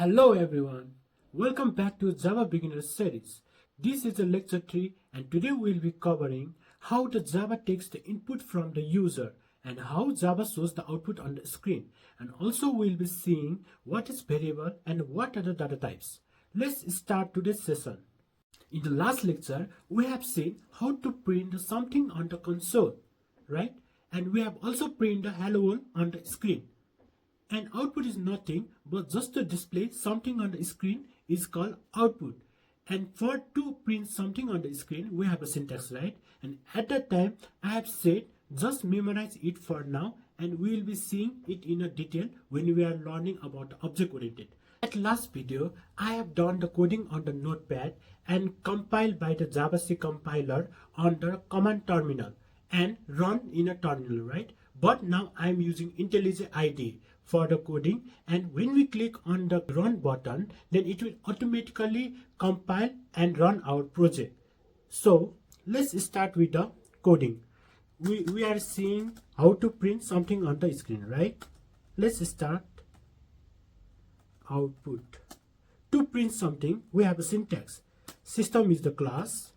Hello everyone, welcome back to Java Beginner series. This is the lecture 3 and today we will be covering how the Java takes the input from the user and how Java shows the output on the screen, and also we will be seeing what is variable and what are the data types. Let's start today's session. In the last lecture we have seen how to print something on the console, right? And we have also printed the hello world on the screen. And output is nothing but just to display something on the screen is called output. And for to print something on the screen, we have a syntax, right? And at that time, I have said just memorize it for now, and we will be seeing it in a detail when we are learning about object-oriented. At last video, I have done the coding on the notepad and compiled by the JavaScript compiler on the command terminal and run in a terminal, right? But now I'm using IntelliJ IDE for the coding, and when we click on the run button, then it will automatically compile and run our project. So let's start with the coding. We are seeing how to print something on the screen, right? Let's start output. To print something, we have a syntax. System is the class,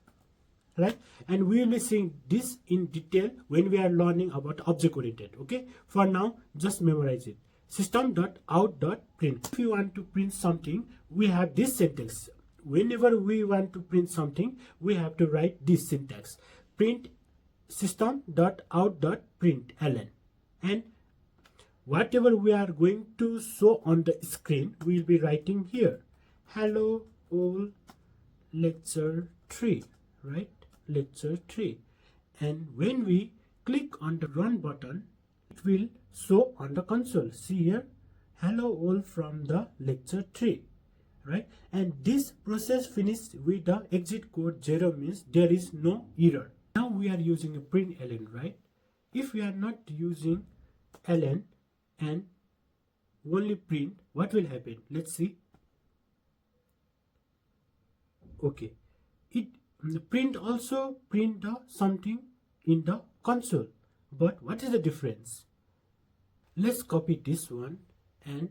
right? And we will be seeing this in detail when we are learning about object oriented. Okay, for now just memorize it. System.out.println. If you want to print something, we have this syntax. Whenever we want to print something, we have to write this syntax: print system.out.println. And whatever we are going to show on the screen, we will be writing here hello all lecture 3, right? Lecture 3. And when we click on the run button, it will show on the console. See here, hello all from the lecture 3, right? And this process finished with the exit code 0, means there is no error. Now we are using a println, right? If we are not using ln and only print, what will happen? Let's see. Okay, it print also print the something in the console, but what is the difference? Let's copy this one and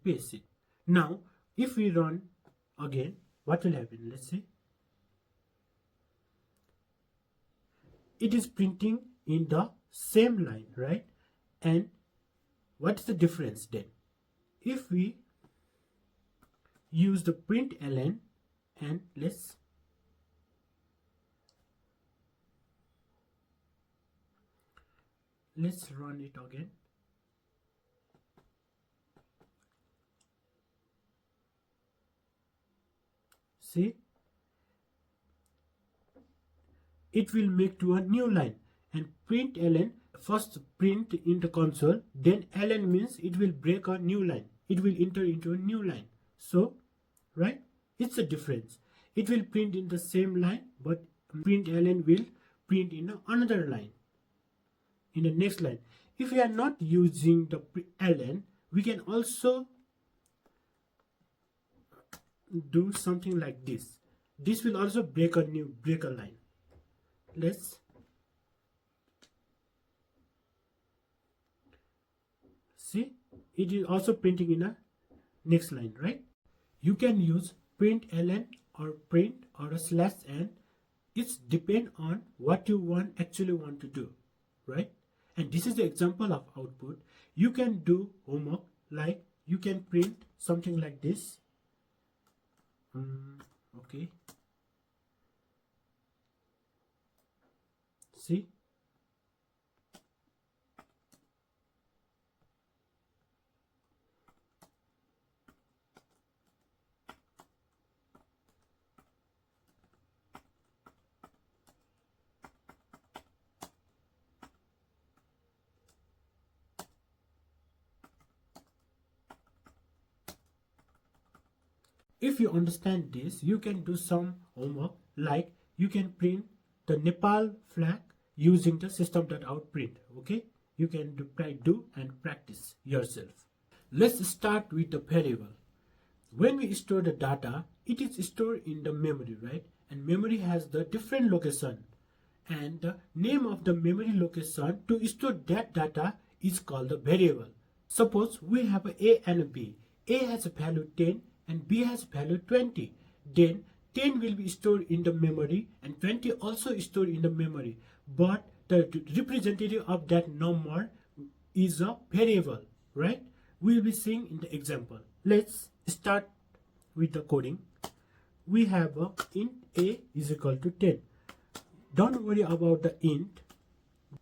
paste it. Now if we run again, what will happen? Let's see. It is printing in the same line, right? And what is the difference then? If we use the println and let's run it again. See, it will make to a new line. And println first print in the console, then ln means it will break a new line, it will enter into a new line. So right, it's a difference. It will print in the same line, but println will print in another line, in the next line. If we are not using the ln, we can also do something like this. This will also break a line. Let's see, it is also printing in a next line, right? You can use println or print or a /n. It's depend on what you actually want to do, right? And this is the example of output. You can do homework, like you can print something like this. Okay, see, if you understand this, you can do some homework, like you can print the Nepal flag using the system.out.println. Okay, you can do and practice yourself. Let's start with the variable. When we store the data, it is stored in the memory, right? And memory has the different location. and the name of the memory location to store that data is called the variable. Suppose we have a and a b. A has a value 10 and b has value 20. Then 10 will be stored in the memory and 20 also stored in the memory. But the representative of that number is a variable, right? We will be seeing in the example. Let's start with the coding. We have a int a is equal to 10. Don't worry about the int.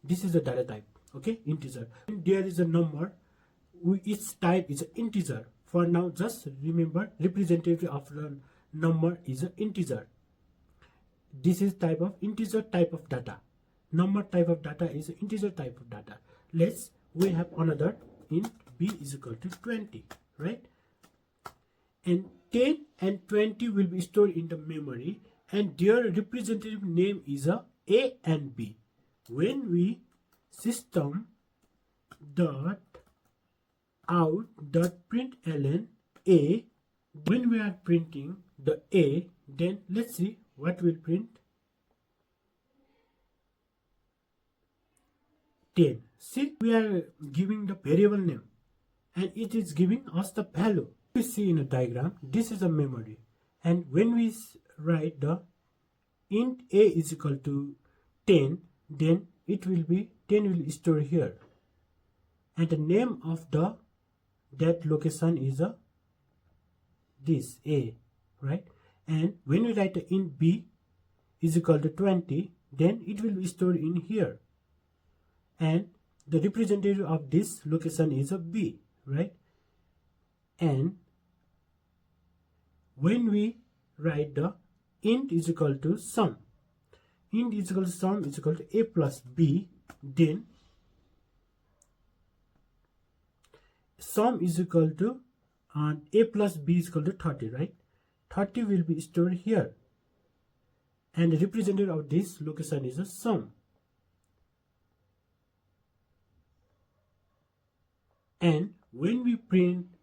This is the data type, okay, integer. And there is a number. Its type is an integer. For now, just remember representative of the number is an integer. This is type of integer type of data. Number type of data is integer type of data. We have another int b is equal to 20, right? And 10 and 20 will be stored in the memory and their representative name is a and b. When we System.out.println a, when we are printing the a, then let's see what will print. 10. See, we are giving the variable name and it is giving us the value. We see in a diagram, this is a memory, and when we write the int a is equal to 10, then it will be 10 will store here, and the name of that location is this a, right? And when we write the int b is equal to 20, then it will be stored in here, and the representative of this location is a b, right? And when we write the int is equal to sum, int is equal to sum is equal to a plus b, then sum is equal to a plus b is equal to 30, right? 30 will be stored here, and the representative of this location is a sum. And when we print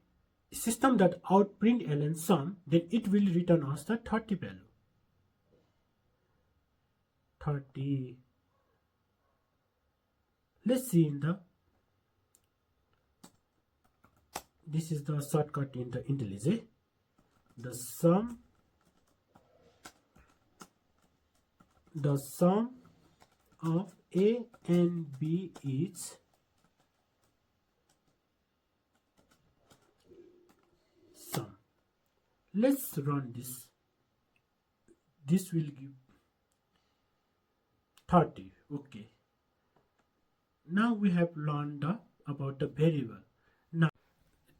System.out.println sum, then it will return us the 30 value. 30. Let's see in the, this is the shortcut in the IntelliJ. The sum of a and b is sum. Let's run this. This will give 30. Okay. Now we have learned about the variable.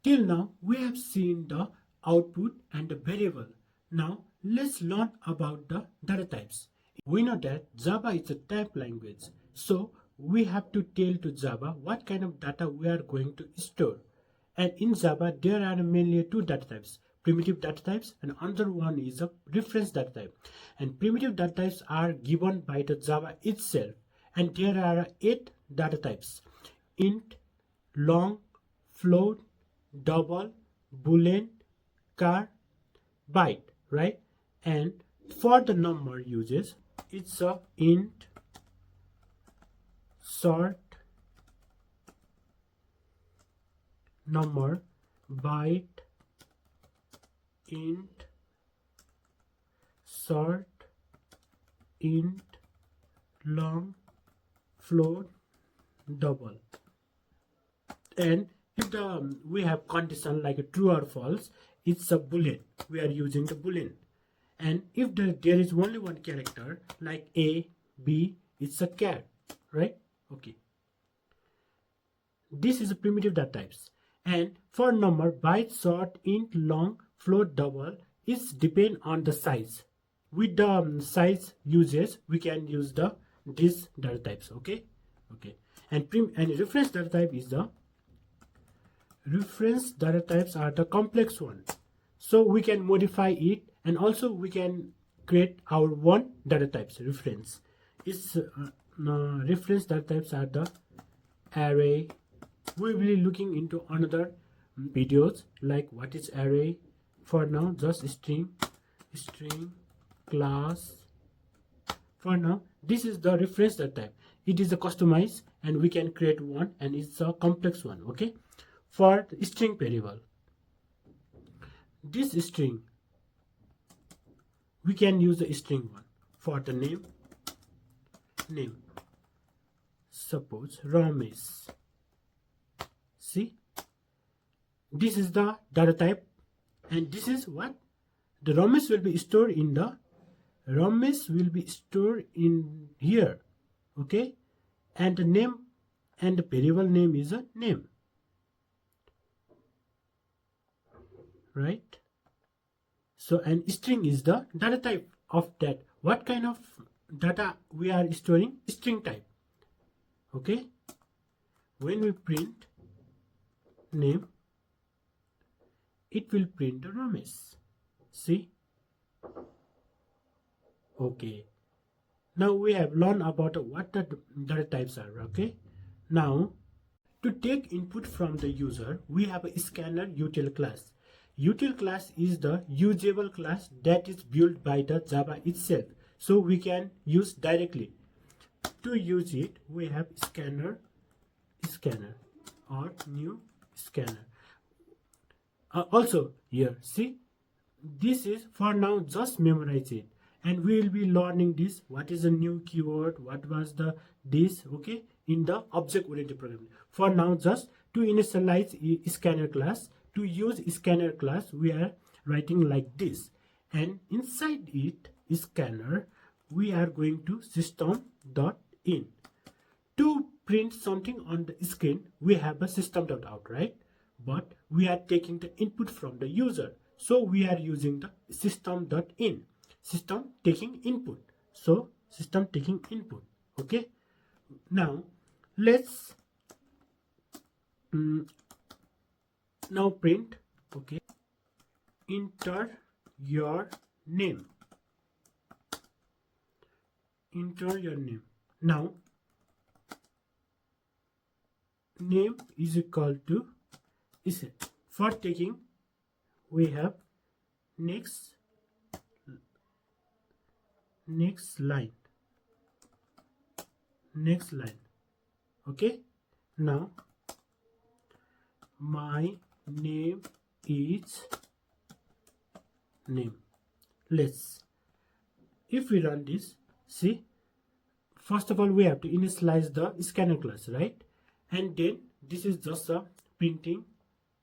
Till now we have seen the output and the variable. Now let's learn about the data types. We know that Java is a type language, so we have to tell to Java what kind of data we are going to store. And in Java there are mainly two data types, primitive data types, and another one is a reference data type. And primitive data types are given by the Java itself, and there are 8 data types: int, long, float, double, boolean, char, byte, right? And for the number uses, it's a int, short, number, byte, int, short, int, long, float, double. And if we have condition like a true or false, it's a boolean. We are using the boolean. And if there is only one character like a, b, it's a char, right? Okay. This is a primitive data types. And for number, byte, short, int, long, float, double, it's depend on the size. With the size uses, we can use these data types. Okay. And reference data type is the reference data types are the complex one, so we can modify it, and also we can create our own data types. Reference data types are the array. We will be looking into another videos like what is array. For now, just string, class. For now, this is the reference data type. It is a customized and we can create one, and it's a complex one. Okay, for the string variable, this string we can use the string one. For the name, suppose Ramesh. See, this is the data type, and this is what the Ramesh will be stored in the here. Okay, and the name and the variable name is a name, right? So an string is the data type of that. What kind of data we are storing? String type. Okay, when we print name, it will print the Ramesh. See? Okay. Now we have learned about what the data types are. Okay. Now, to take input from the user, we have a scanner util class. Util class is the usable class that is built by the Java itself, so we can use directly. To use it, we have scanner or new scanner. Also here, see, this is for now, just memorize it, and we will be learning this, what is a new keyword, what was the this, okay, in the object oriented programming. For now, just to initialize scanner class, to use scanner class, we are writing like this, and inside it scanner we are going to system.in. To print something on the screen, we have a system.out, right? But we are taking the input from the user, so we are using the system.in, system taking input. So system taking input. Okay, now let's now print. Okay, enter your name. Enter your name. Now name is equal to is it. For taking, we have next line. Okay, now my name is name. Let's, if we run this, see, first of all we have to initialize the scanner class, right? And then this is just a printing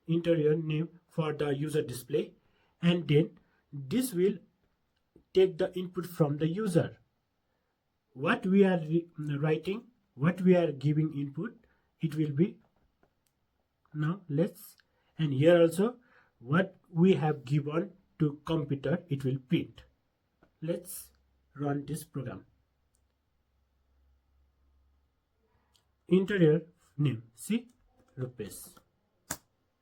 enter your name for the user display, and then this will take the input from the user. What we are writing, what we are giving input, it will be, now let's, and here also what we have given to computer, it will print. Let's run this program. Enter your name, see, Rupesh.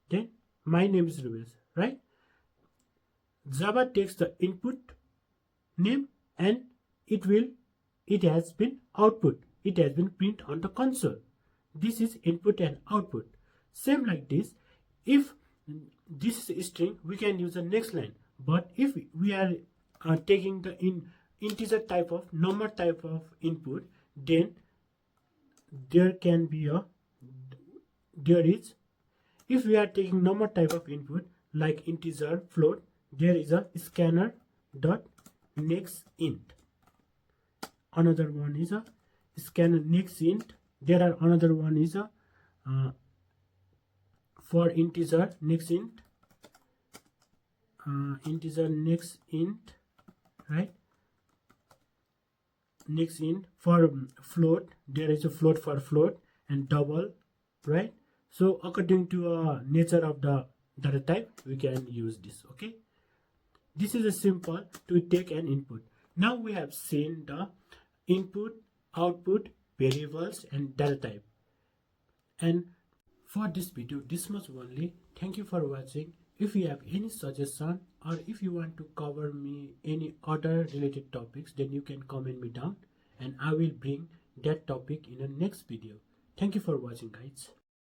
Then my name is Rupesh, right? Java takes the input name and it has been output. It has been print on the console. This is input and output. Same like this. If this is a string, we can use the next line. But if we are taking the integer type of number type of input, then there can be a if we are taking number type of input like integer, float, there is a scanner dot next int. Another one is a scanner next int. There are another one is a for integer next int, integer next int, right? Next int. For float, there is a float for float and double, right? So according to nature of the data type, we can use this. Okay, this is a simple to take an input. Now we have seen the input, output, variables and data type. And for this video, this much only. Thank you for watching. If you have any suggestion or if you want to cover me any other related topics, then you can comment me down and I will bring that topic in the next video. Thank you for watching, guys.